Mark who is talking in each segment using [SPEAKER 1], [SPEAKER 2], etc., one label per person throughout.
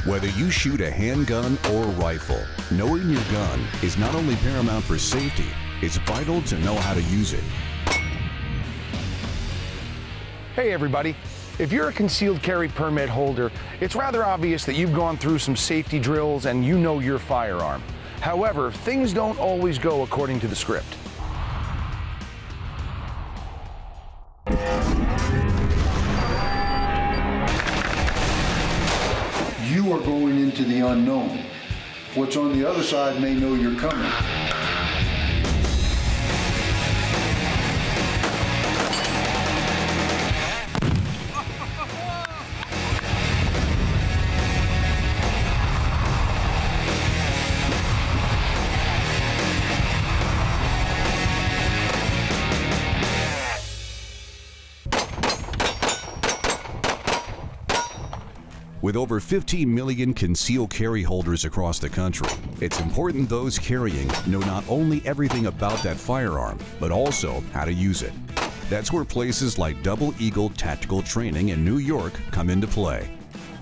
[SPEAKER 1] Whether you shoot a handgun or rifle, knowing your gun is not only paramount for safety, it's vital to know how to use it.
[SPEAKER 2] Hey everybody, if you're a concealed carry permit holder, it's rather obvious that you've gone through some safety drills and you know your firearm. However, things don't always go according to the script.
[SPEAKER 3] You are going into the unknown. What's on the other side may know you're coming.
[SPEAKER 1] With over 15 million concealed carry holders across the country, it's important those carrying know not only everything about that firearm, but also how to use it. That's where places like Double Eagle Tactical Training in New York come into play.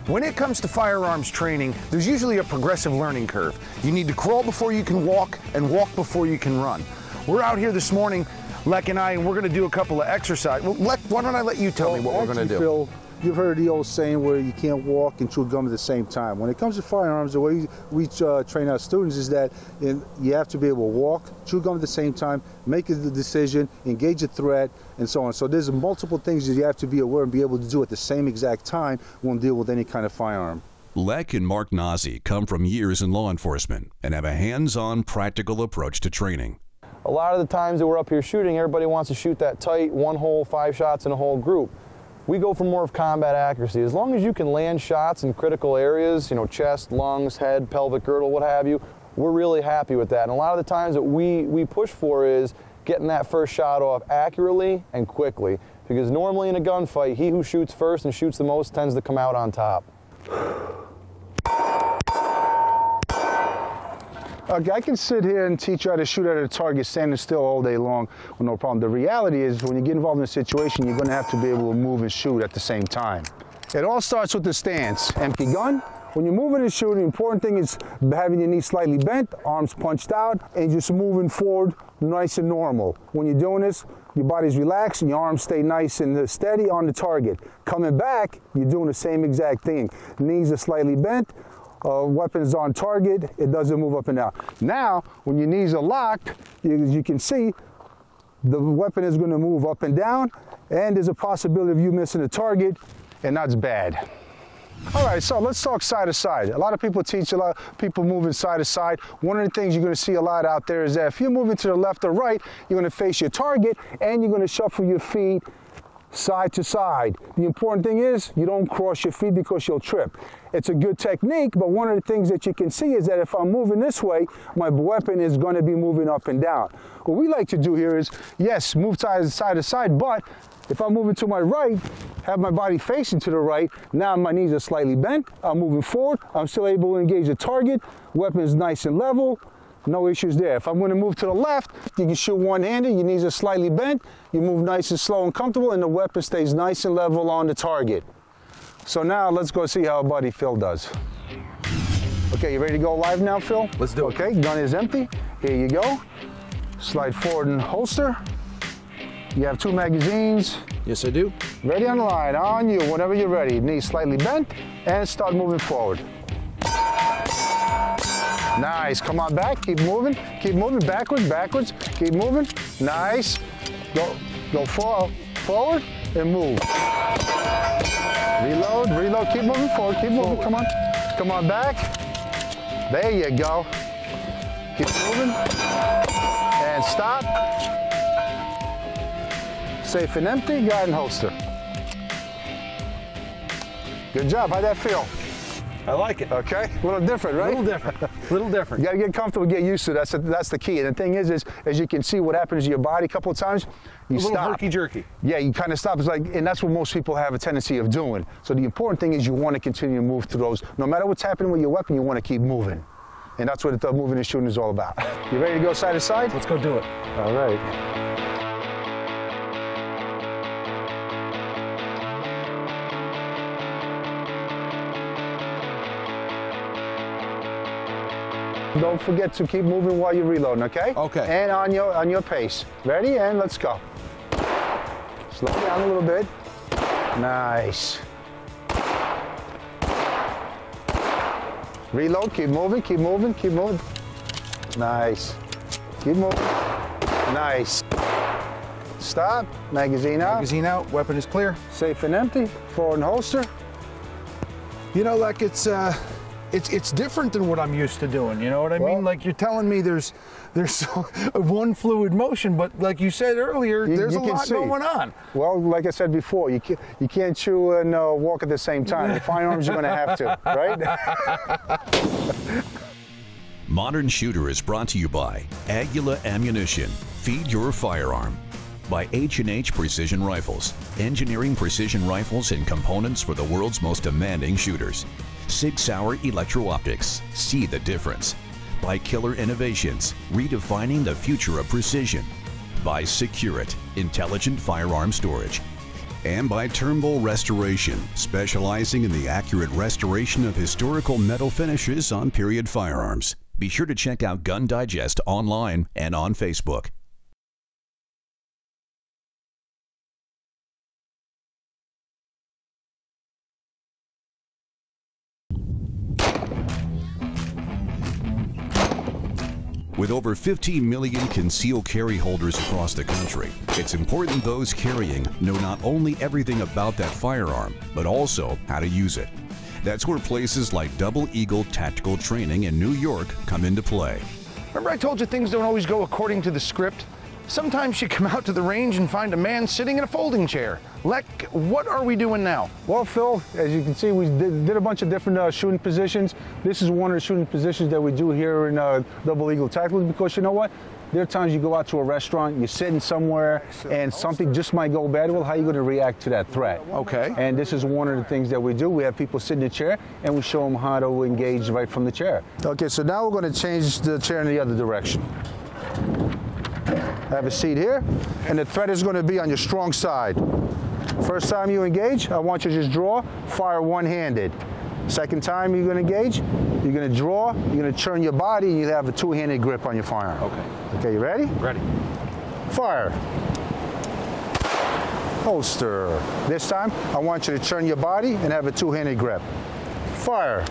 [SPEAKER 2] When it comes to firearms training, there's usually a progressive learning curve. You need to crawl before you can walk and walk before you can run. We're out here this morning, Lek and I, and we're going to do a couple of exercises. Well, Lek, why don't I let you tell me what we're going to do?
[SPEAKER 3] Phil, you've heard the old saying where you can't walk and chew gum at the same time. When it comes to firearms, the way we train our students is that you have to be able to walk, chew gum at the same time, make a decision, engage a threat, and so on. So there's multiple things that you have to be aware and be able to do at the same exact time when deal with any kind of firearm.
[SPEAKER 1] Lek and Mark Nazi come from years in law enforcement and have a hands-on, practical approach to training.
[SPEAKER 4] A lot of the times that we're up here shooting, everybody wants to shoot that tight, one hole, 5 shots in a whole group. We go for more of combat accuracy. As long as you can land shots in critical areas, you know, chest, lungs, head, pelvic girdle, what have you, we're really happy with that. And a lot of the times that we push for is getting that first shot off accurately and quickly. Because normally in a gunfight, he who shoots first and shoots the most tends to come out on top.
[SPEAKER 3] Okay, I can sit here and teach you how to shoot at a target standing still all day long with no problem. The reality is when you get involved in a situation, you're going to have to be able to move and shoot at the same time. It all starts with the stance. Empty gun. When you're moving and shooting, the important thing is having your knees slightly bent, arms punched out, and just moving forward nice and normal. When you're doing this, your body's relaxed and your arms stay nice and steady on the target. Coming back, you're doing the same exact thing. Knees are slightly bent. Weapon is on target, it doesn't move up and down. Now, when your knees are locked, as you can see, the weapon is going to move up and down, and there's a possibility of you missing the target, and that's bad. All right, so let's talk side to side. A lot of people teach, a lot of people moving side to side. One of the things you're going to see a lot out there is that if you're moving to the left or right, you're going to face your target, and you're going to shuffle your feet side to side. The important thing is you don't cross your feet because you'll trip. It's a good technique, but one of the things that you can see is that if I'm moving this way, my weapon is going to be moving up and down. What we like to do here is, yes, move side to side, but if I'm moving to my right, have my body facing to the right, now my knees are slightly bent, I'm moving forward, I'm still able to engage the target, weapon is nice and level, no issues there. If I'm going to move to the left, you can shoot one-handed, your knees are slightly bent, you move nice and slow and comfortable, and the weapon stays nice and level on the target. So now let's go see how our buddy Phil does. Okay, you ready to go live now, Phil?
[SPEAKER 2] Let's do it.
[SPEAKER 3] Okay, gun is empty. Here you go. Slide forward and holster. You have 2 magazines.
[SPEAKER 2] Yes, I do.
[SPEAKER 3] Ready on the line, on you, whenever you're ready. Knees slightly bent, and start moving forward. Nice, come on back, keep moving, backwards, keep moving, nice. Go forward and move. Reload, keep moving forward, keep moving, come on back. There you go. Keep moving, and stop. Safe and empty, guide and holster. Good job, how'd that feel?
[SPEAKER 2] I like it.
[SPEAKER 3] Okay, a little different, right?
[SPEAKER 2] A little different, a little different.
[SPEAKER 3] You gotta get comfortable, get used to it. That's the key. And the thing is, as you can see what happens to your body a couple of times, you stop. A little herky-jerky. Yeah, you kind of stop. It's like, and that's what most people have a tendency of doing. So the important thing is you want to continue to move through those. No matter what's happening with your weapon, you want to keep moving. And that's what the moving and shooting is all about. You ready to go side to side?
[SPEAKER 2] Let's go do it.
[SPEAKER 3] All right. Don't forget to keep moving while you're reloading, okay?
[SPEAKER 2] Okay.
[SPEAKER 3] And on your pace. Ready? And let's go. Slow down a little bit. Nice. Reload, keep moving, keep moving, keep moving. Nice. Keep moving. Nice. Stop. Magazine out.
[SPEAKER 2] Magazine out, weapon is clear.
[SPEAKER 3] Safe and empty. Forward and holster.
[SPEAKER 2] You know, like it's different than what I'm used to doing, you know what I mean? Like you're telling me there's one fluid motion, but like you said earlier, there's a lot going on.
[SPEAKER 3] Well, like I said before, you can't chew and walk at the same time. The firearms you're going to have to, right?
[SPEAKER 1] Modern Shooter is brought to you by Aguila Ammunition. Feed your firearm. By H&H Precision Rifles, engineering precision rifles and components for the world's most demanding shooters. Sig Sauer Electro-Optics, see the difference. By Killer Innovations, redefining the future of precision. By Securit, intelligent firearm storage. And by Turnbull Restoration, specializing in the accurate restoration of historical metal finishes on period firearms. Be sure to check out Gun Digest online and on Facebook. With over 15 million concealed carry holders across the country, it's important those carrying know not only everything about that firearm, but also how to use it. That's where places like Double Eagle Tactical Training in New York come into play.
[SPEAKER 2] Remember I told you things don't always go according to the script? Sometimes you come out to the range and find a man sitting in a folding chair. Lek, what are we doing now?
[SPEAKER 3] Well, Phil, as you can see, we did a bunch of different shooting positions. This is one of the shooting positions that we do here in Double Eagle Tactical, because you know what? There are times you go out to a restaurant, you're sitting somewhere, and something just might go bad. Well, how are you going to react to that threat?
[SPEAKER 2] Okay.
[SPEAKER 3] And this is one of the things that we do. We have people sit in the chair, and we show them how to engage right from the chair. Okay, so now we're going to change the chair in the other direction. Have a seat here, and the threat is going to be on your strong side. First time you engage, I want you to just draw, fire one-handed. Second time you're going to engage, you're going to draw, you're going to turn your body, and you have a two-handed grip on your firearm.
[SPEAKER 2] Okay.
[SPEAKER 3] Okay, you ready?
[SPEAKER 2] Ready.
[SPEAKER 3] Fire. Holster. This time, I want you to turn your body and have a two-handed grip. Fire.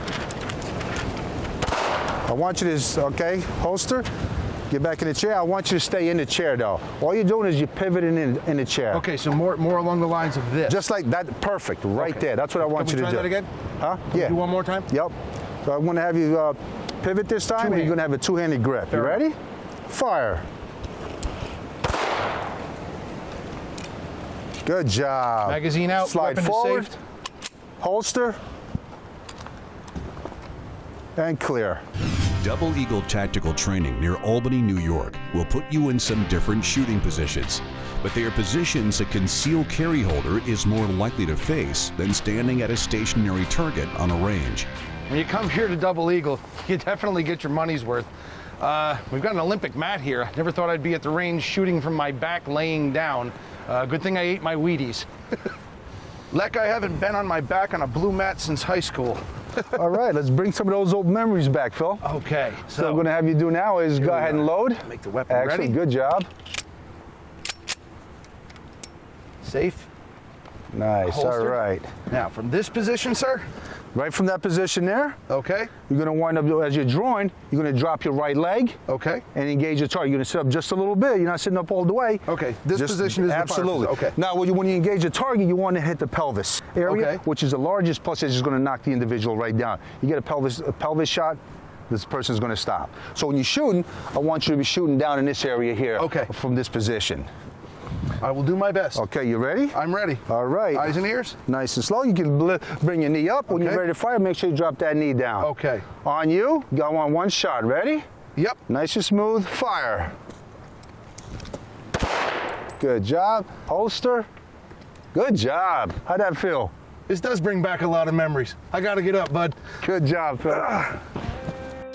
[SPEAKER 3] I want you to, okay, holster. Get back in the chair. I want you to stay in the chair, though. All you're doing is you're pivoting in the chair.
[SPEAKER 2] Okay, so more along the lines of this.
[SPEAKER 3] Just like that. Perfect. Right there. That's what I want you to do.
[SPEAKER 2] Can we try that again?
[SPEAKER 3] Huh?
[SPEAKER 2] Can we do one more time?
[SPEAKER 3] Yep. So I'm going to have you pivot this time, and you're going to have a two-handed grip. You ready? Fire. Good job.
[SPEAKER 2] Magazine out.
[SPEAKER 3] Slide forward. Holster. And clear.
[SPEAKER 1] Double Eagle Tactical Training near Albany, New York will put you in some different shooting positions, but they are positions a concealed carry holder is more likely to face than standing at a stationary target on a range.
[SPEAKER 2] When you come here to Double Eagle, you definitely get your money's worth. We've got an Olympic mat here. I never thought I'd be at the range shooting from my back laying down. Good thing I ate my Wheaties. Lek, I haven't been on my back on a blue mat since high school.
[SPEAKER 3] All right, let's bring some of those old memories back, Phil.
[SPEAKER 2] Okay.
[SPEAKER 3] So what I'm going to have you do now is go ahead and load.
[SPEAKER 2] Make the weapon
[SPEAKER 3] ready. Good job.
[SPEAKER 2] Safe.
[SPEAKER 3] Nice.
[SPEAKER 2] Holster.
[SPEAKER 3] All right.
[SPEAKER 2] Now, from this position, sir?
[SPEAKER 3] Right from that position there.
[SPEAKER 2] Okay.
[SPEAKER 3] You're going to wind up, as you're drawing, you're going to drop your right leg.
[SPEAKER 2] Okay.
[SPEAKER 3] And engage your target. You're going to sit up just a little bit. You're not sitting up all the way.
[SPEAKER 2] Okay. This position is
[SPEAKER 3] absolutely.
[SPEAKER 2] The fire. Okay.
[SPEAKER 3] Now, when you engage the target, you want to hit the pelvis area, which is the largest, plus it's just going to knock the individual right down. You get a pelvis shot, this person's going to stop. So when you're shooting, I want you to be shooting down in this area here.
[SPEAKER 2] Okay.
[SPEAKER 3] From this position.
[SPEAKER 2] I will do my best.
[SPEAKER 3] Okay, you ready?
[SPEAKER 2] I'm ready.
[SPEAKER 3] All right.
[SPEAKER 2] Eyes and ears?
[SPEAKER 3] Nice and slow. You can bring your knee up. When you're ready to fire, make sure you drop that knee down.
[SPEAKER 2] Okay.
[SPEAKER 3] On you, go on one shot. Ready?
[SPEAKER 2] Yep.
[SPEAKER 3] Nice and smooth. Fire. Good job. Holster. Good job. How'd that feel?
[SPEAKER 2] This does bring back a lot of memories. I got to get up, bud.
[SPEAKER 3] Good job, Phil.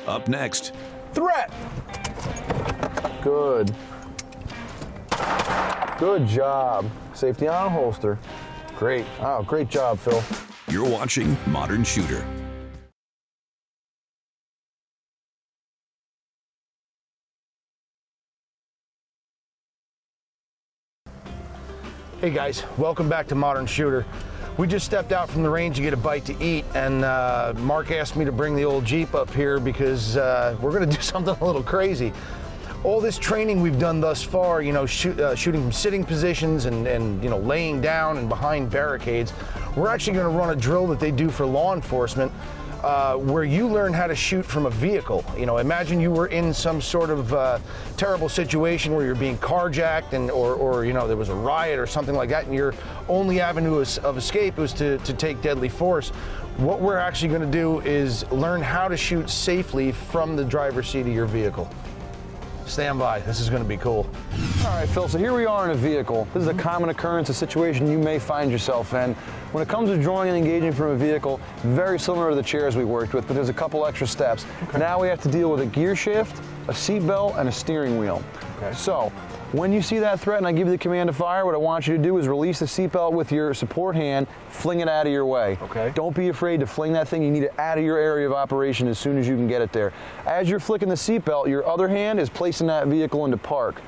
[SPEAKER 1] Up next.
[SPEAKER 2] Threat.
[SPEAKER 4] Good. Good job. Safety on, holster. Great. Oh, great job, Phil.
[SPEAKER 1] You're watching Modern Shooter.
[SPEAKER 2] Hey guys, welcome back to Modern Shooter. We just stepped out from the range to get a bite to eat, and Mark asked me to bring the old Jeep up here because we're gonna do something a little crazy. All this training we've done thus far, you know, shooting from sitting positions and you know, laying down and behind barricades, we're actually gonna run a drill that they do for law enforcement where you learn how to shoot from a vehicle. You know, imagine you were in some sort of terrible situation where you're being carjacked or you know, there was a riot or something like that, and your only avenue of escape was to take deadly force. What we're actually going to do is learn how to shoot safely from the driver's seat of your vehicle. Stand by, this is going to be cool.
[SPEAKER 4] All right, Phil, so here we are in a vehicle. This is a common occurrence, a situation you may find yourself in. When it comes to drawing and engaging from a vehicle, very similar to the chairs we worked with, but there's a couple extra steps. Okay. Now we have to deal with a gear shift, a seat belt, and a steering wheel. Okay. So, when you see that threat and I give you the command to fire, what I want you to do is release the seatbelt with your support hand, fling it out of your way. Okay. Don't be afraid to fling that thing. You need it out of your area of operation as soon as you can get it there. As you're flicking the seatbelt, your other hand is placing that vehicle into park.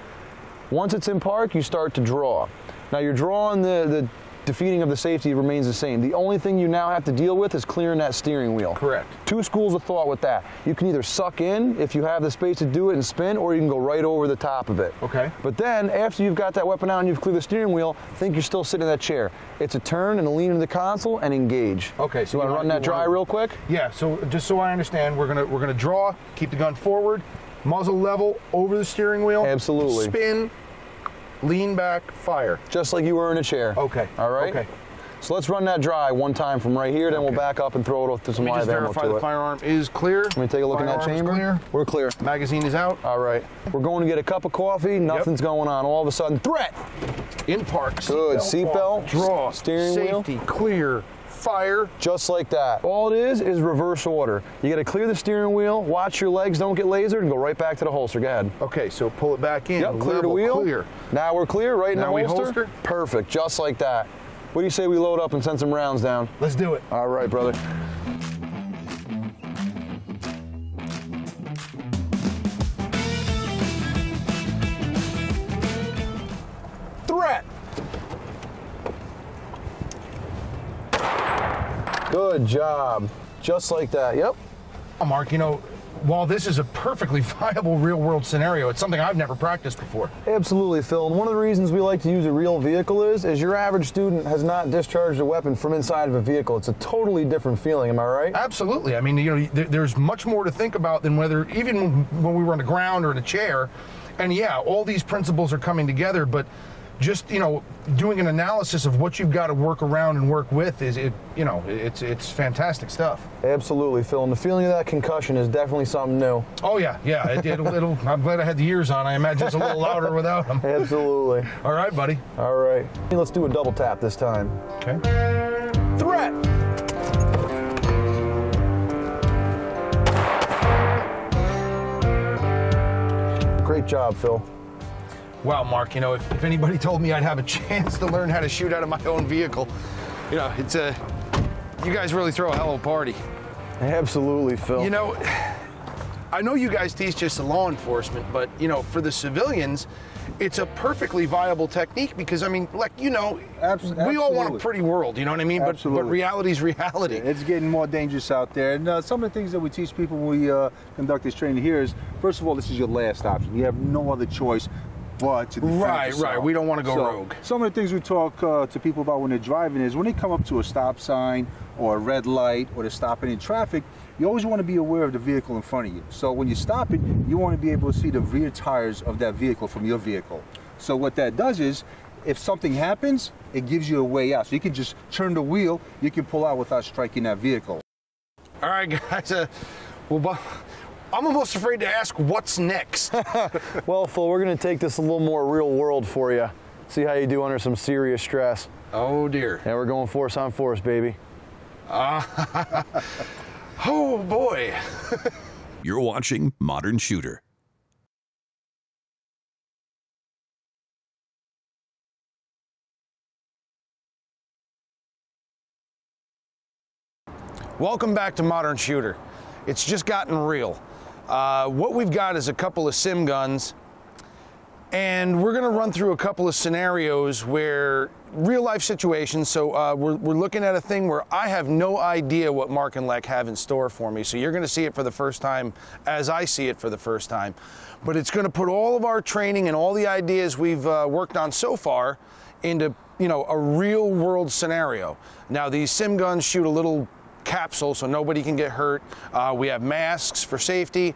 [SPEAKER 4] Once it's in park, you start to draw. Now you're drawing, the defeating of the safety remains the same. The only thing you now have to deal with is clearing that steering wheel. Correct. Two schools of thought with that. You can either suck in if you have the space to do it and spin, or you can go right over the top of it. Okay. But then after you've got that weapon out and you've cleared the steering wheel, think you're still sitting in that chair. It's a turn and a lean into the console and engage. Okay. So you want to run that dry real quick? Yeah. So just so I understand, we're gonna draw, keep the gun forward, muzzle level over the steering wheel. Absolutely. Spin. Lean back, fire. Just like you were in a chair. Okay. All right? Okay. So let's run that dry one time from right here, then we'll back up and throw it to some live ammo to it. Let me just verify the firearm is clear. Let me take a look in that chamber. Clear. We're clear. Magazine is out. All right. We're going to get a cup of coffee. Nothing's going on. All of a sudden, threat! In park. Good. Seatbelt, draw, steering wheel. Safety, clear. Fire. Just like that. All it is reverse order. You got to clear the steering wheel, watch your legs don't get lasered, and go right back to the holster. Go ahead. Okay, so pull it back in. Yep, clear the wheel. Clear. Now we're clear, right in the holster? Perfect, just like that. What do you say we load up and send some rounds down? Let's do it. All right, brother. Threat. Good job. Just like that, yep. Mark, you know, while this is a perfectly viable real-world scenario, it's something I've never practiced before. Absolutely, Phil. And one of the reasons we like to use a real vehicle is your average student has not discharged a weapon from inside of a vehicle. It's a totally different feeling, am I right? Absolutely. I mean, you know, there's much more to think about than whether, even when we were on the ground or in a chair, and yeah, all these principles are coming together, but just, you know, doing an analysis of what you've got to work around and work with it's fantastic stuff. Absolutely, Phil. And the feeling of that concussion is definitely something new. Oh yeah, yeah. It'll I'm glad I had the ears on. I imagine it's a little louder without them. Absolutely. All right, buddy. All right. Let's do a double tap this time. Okay. Threat. Great job, Phil. Wow, Mark, you know, if anybody told me I'd have a chance to learn how to shoot out of my own vehicle, you know, it's you guys really throw a hell of a party. Absolutely, Phil. You know, I know you guys teach this to law enforcement, but, you know, for the civilians, it's a perfectly viable technique because, I mean, like, you know, we all want a pretty world, you know what I mean? But reality's reality.
[SPEAKER 3] It's getting more dangerous out there. And some of the things that we teach people when we conduct this training here is, first of all, this is your last option. You have no other choice but to defend yourself. Right. We don't want to go rogue. Some of the things we talk to people about when they're driving is when they come up to a stop sign or a red light or they're stopping in traffic, you always want to be aware of the vehicle in front of you. So when you stop it, you want to be able to see the rear tires of that vehicle from your vehicle. So what that does is, if something happens, it gives you a way out. So you can just turn the wheel, you can pull out without striking that vehicle.
[SPEAKER 2] All right, guys. I'm almost afraid to ask what's next.
[SPEAKER 4] Well, Phil, we're going to take this a little more real world for you. See how you do under some serious stress. Oh, dear. Yeah, we're going force on force, baby.
[SPEAKER 2] Oh, boy.
[SPEAKER 1] You're watching Modern Shooter.
[SPEAKER 2] Welcome back to Modern Shooter. It's just gotten real. What we've got is a couple of Simguns, And we're going to run through a couple of scenarios where real life situations. So we're looking at a thing where I have no idea what Mark and Lek have in store for me. So you're going to see it for the first time as I see it for the first time. But it's going to put all of our training and all the ideas we've worked on so far into, you know, a real world scenario. Now these Simguns shoot a little capsule so nobody can get hurt. We have masks for safety.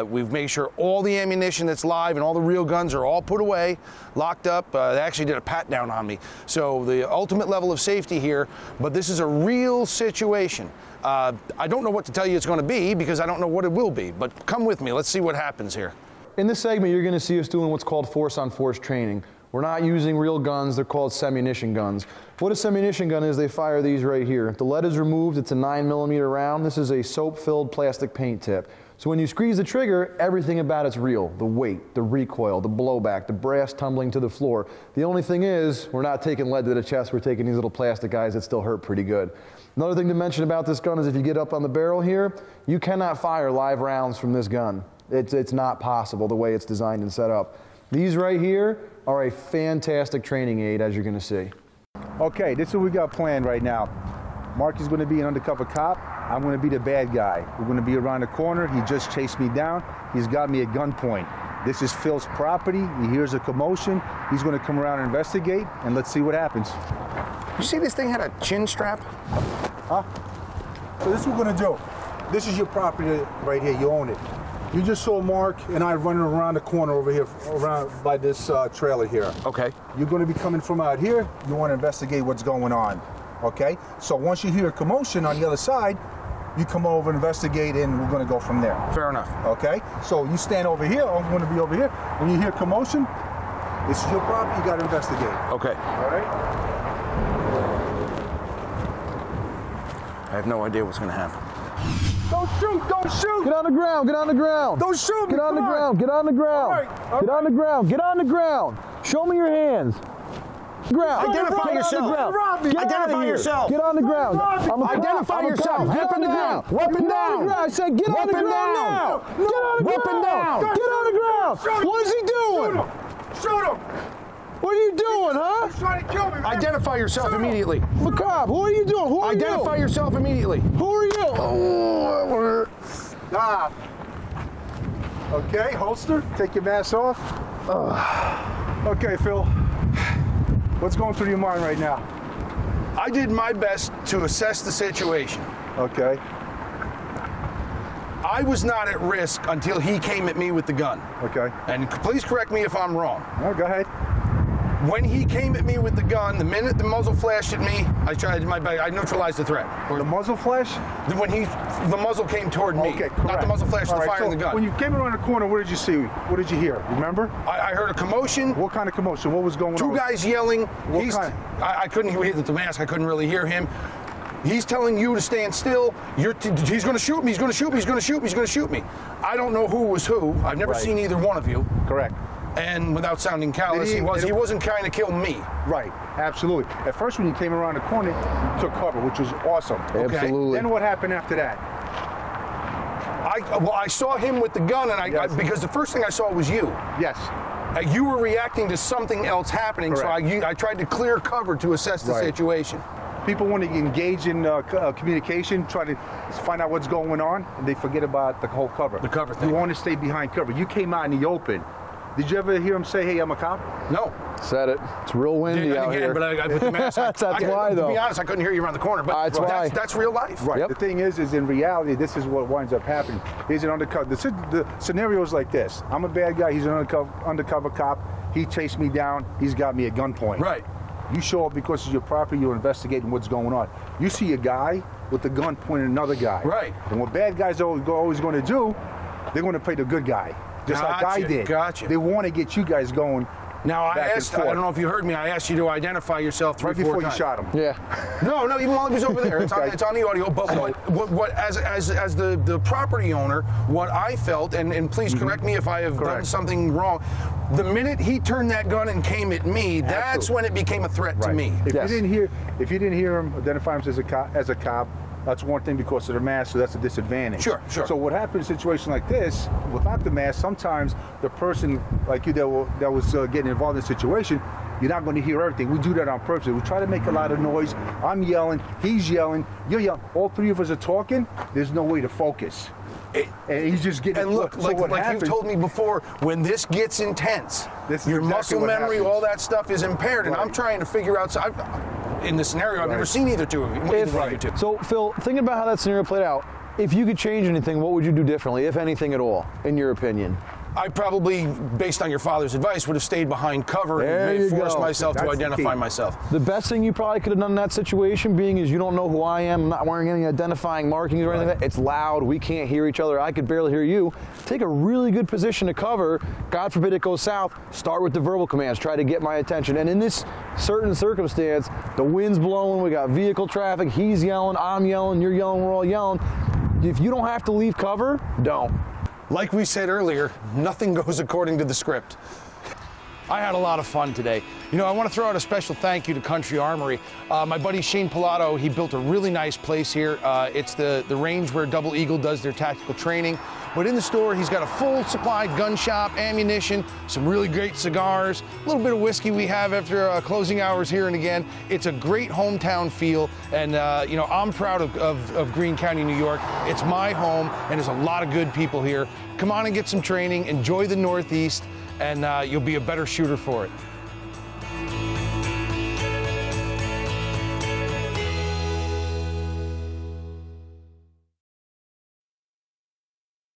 [SPEAKER 2] We've made sure all the ammunition that's live and all the real guns are all put away, locked up. They actually did a pat down on me. So the ultimate level of safety here, but this is a real situation. I don't know what to tell you it's going to be because I don't know what it will be, but come with me. Let's see what happens here.
[SPEAKER 4] In this segment, you're going to see us doing what's called force-on-force training. We're not using real guns, they're called Simunition guns. What a Simunition gun is, they fire these right here. The lead is removed, it's a 9mm round. This is a soap-filled plastic paint tip. So when you squeeze the trigger, everything about it's real. The weight, the recoil, the blowback, the brass tumbling to the floor. The only thing is, we're not taking lead to the chest, we're taking these little plastic guys that still hurt pretty good. Another thing to mention about this gun is if you get up on the barrel here, you cannot fire live rounds from this gun. It's not possible the way it's designed and set up. These right here are a fantastic training aid, as you're going to see.
[SPEAKER 3] Okay, this is what we got planned right now. Mark is going to be an undercover cop. I'm going to be the bad guy. We're going to be around the corner. He just chased me down. He's got me at gunpoint. This is Phil's property. He hears a commotion. He's going to come around and investigate, and let's see what happens.
[SPEAKER 2] You see this thing had a chin strap?
[SPEAKER 3] Huh? So this is what we're going to do. This is your property right here. You own it. You just saw Mark and I running around the corner over here, around by this trailer here.
[SPEAKER 2] Okay.
[SPEAKER 3] You're going to be coming from out here. You want to investigate what's going on. Okay? So once you hear a commotion on the other side, you come over, investigate, and we're going to go from there.
[SPEAKER 2] Fair enough.
[SPEAKER 3] Okay? So you stand over here. I'm going to be over here. When you hear commotion, this is your property. You got to investigate.
[SPEAKER 2] Okay.
[SPEAKER 3] All right?
[SPEAKER 2] I have no idea what's going to happen.
[SPEAKER 3] Don't shoot! Don't shoot!
[SPEAKER 4] Get on the ground, get on the ground.
[SPEAKER 3] Don't shoot me!
[SPEAKER 4] Get on the ground, get on the ground.
[SPEAKER 3] All right.
[SPEAKER 4] Get on the ground, get on the ground. Show me your hands. Ground.
[SPEAKER 2] Identify yourself. Identify yourself.
[SPEAKER 4] Get on the ground.
[SPEAKER 2] Identify yourself.
[SPEAKER 4] Get on the ground.
[SPEAKER 2] Weapon down.
[SPEAKER 4] I said get on the ground now. Get on the
[SPEAKER 2] Weapon down.
[SPEAKER 4] ground. Get on the ground. What is he doing?
[SPEAKER 3] Shoot him!
[SPEAKER 4] What are you doing, huh?
[SPEAKER 3] He's trying to kill me, man.
[SPEAKER 2] Identify yourself immediately.
[SPEAKER 4] Macabre, who are you doing? Who are you?
[SPEAKER 2] Identify yourself immediately.
[SPEAKER 4] Who are you?
[SPEAKER 3] Ah. Okay, holster. Take your mask off. Okay, Phil. What's going through your mind right now?
[SPEAKER 2] I did my best to assess the situation.
[SPEAKER 3] Okay.
[SPEAKER 2] I was not at risk until he came at me with the gun.
[SPEAKER 3] Okay.
[SPEAKER 2] And please correct me if I'm wrong.
[SPEAKER 3] No, go ahead.
[SPEAKER 2] When he came at me with the gun, the minute the muzzle flashed at me, I neutralized the threat.
[SPEAKER 3] The muzzle flash?
[SPEAKER 2] When the muzzle came toward me,
[SPEAKER 3] Okay, correct.
[SPEAKER 2] not the muzzle flash, the fire in the gun.
[SPEAKER 3] When you came around the corner, what did you see? What did you hear? Remember?
[SPEAKER 2] I heard a commotion.
[SPEAKER 3] What kind of commotion? What was going on?
[SPEAKER 2] Two guys yelling.
[SPEAKER 3] What kind?
[SPEAKER 2] I couldn't hear the mask. I couldn't really hear him. He's telling you to stand still. He's going to shoot me. He's going to shoot me. He's going to shoot me. He's going to shoot me. I don't know who was who. I've never seen either one of you.
[SPEAKER 3] Correct.
[SPEAKER 2] And without sounding callous, he wasn't trying to kill me.
[SPEAKER 3] Right, absolutely. At first, when you came around the corner, you took cover, which was awesome.
[SPEAKER 2] Okay.
[SPEAKER 4] Absolutely.
[SPEAKER 3] Then what happened after that?
[SPEAKER 2] I saw him with the gun, and because the first thing I saw was you.
[SPEAKER 3] Yes.
[SPEAKER 2] You were reacting to something else happening,
[SPEAKER 3] Correct.
[SPEAKER 2] so I tried to clear cover to assess the situation.
[SPEAKER 3] People want to engage in communication, try to find out what's going on, and they forget about the whole cover.
[SPEAKER 2] The cover thing.
[SPEAKER 3] You want to stay behind cover. You came out in the open. Did you ever hear him say, "Hey, I'm a cop"?
[SPEAKER 2] No.
[SPEAKER 4] Said it. It's real windy out here.
[SPEAKER 2] But I put the mask.
[SPEAKER 4] That's why, though.
[SPEAKER 2] To be honest, I couldn't hear you around the corner. But that's real life.
[SPEAKER 3] Right.
[SPEAKER 4] Yep.
[SPEAKER 3] The thing is in reality, this is what winds up happening. He's an undercover. The scenario is like this. I'm a bad guy. He's an undercover cop. He chased me down. He's got me at gunpoint.
[SPEAKER 2] Right.
[SPEAKER 3] You show up because it's your property. You're investigating what's going on. You see a guy with a gun pointing at another guy.
[SPEAKER 2] Right.
[SPEAKER 3] And what bad guys are always going to do, they're going to play the good guy. Just like I did.
[SPEAKER 2] Gotcha.
[SPEAKER 3] They want to get you guys going.
[SPEAKER 2] Now, I
[SPEAKER 3] asked,
[SPEAKER 2] don't know if you heard me, I asked you to identify yourself
[SPEAKER 3] right before you shot him.
[SPEAKER 4] Yeah.
[SPEAKER 2] No, even while he was over there. It's on the audio. But as the property owner, what I felt, and please correct me if I have done something wrong, the minute he turned that gun and came at me, that's when it became a threat to me.
[SPEAKER 3] If you didn't hear him identify him as a cop, That's one thing because of the mask, so that's a disadvantage.
[SPEAKER 5] Sure, sure.
[SPEAKER 3] So what happens in a situation like this, without the mask, sometimes the person like you that was getting involved in the situation, you're not going to hear everything. We do that on purpose. We try to make a lot of noise. I'm yelling, he's yelling, you're yelling. All three of us are talking. There's no way to focus. And he's just getting.
[SPEAKER 5] And look,
[SPEAKER 3] so
[SPEAKER 5] like
[SPEAKER 3] happens,
[SPEAKER 5] you've told me before, when this gets intense, your
[SPEAKER 3] exactly
[SPEAKER 5] muscle memory,
[SPEAKER 3] happens.
[SPEAKER 5] all that stuff is impaired, and I'm trying to figure out. So in this scenario, I've never seen either two of you.
[SPEAKER 4] So, Phil, thinking about how that scenario played out, if you could change anything, what would you do differently, if anything at all, in your opinion?
[SPEAKER 5] I probably, based on your father's advice, would have stayed behind cover and forced myself to identify myself.
[SPEAKER 4] The best thing you probably could have done in that situation being is you don't know who I am, I'm not wearing any identifying markings or anything like that. It's loud, we can't hear each other, I could barely hear you. Take a really good position to cover. God forbid it goes south, start with the verbal commands, try to get my attention. And in this certain circumstance, the wind's blowing, we got vehicle traffic, he's yelling, I'm yelling, you're yelling, we're all yelling. If you don't have to leave cover, don't.
[SPEAKER 5] Like we said earlier, nothing goes according to the script. I had a lot of fun today. You know, I want to throw out a special thank you to Country Armory. My buddy Shane Pilato, he built a really nice place here. It's the range where Double Eagle does their tactical training. But in the store, he's got a full supply gun shop, ammunition, some really great cigars, a little bit of whiskey we have after closing hours here and again. It's a great hometown feel, and you know, I'm proud of Greene County, New York. It's my home, and there's a lot of good people here. Come on and get some training, enjoy the Northeast, and you'll be a better shooter for it.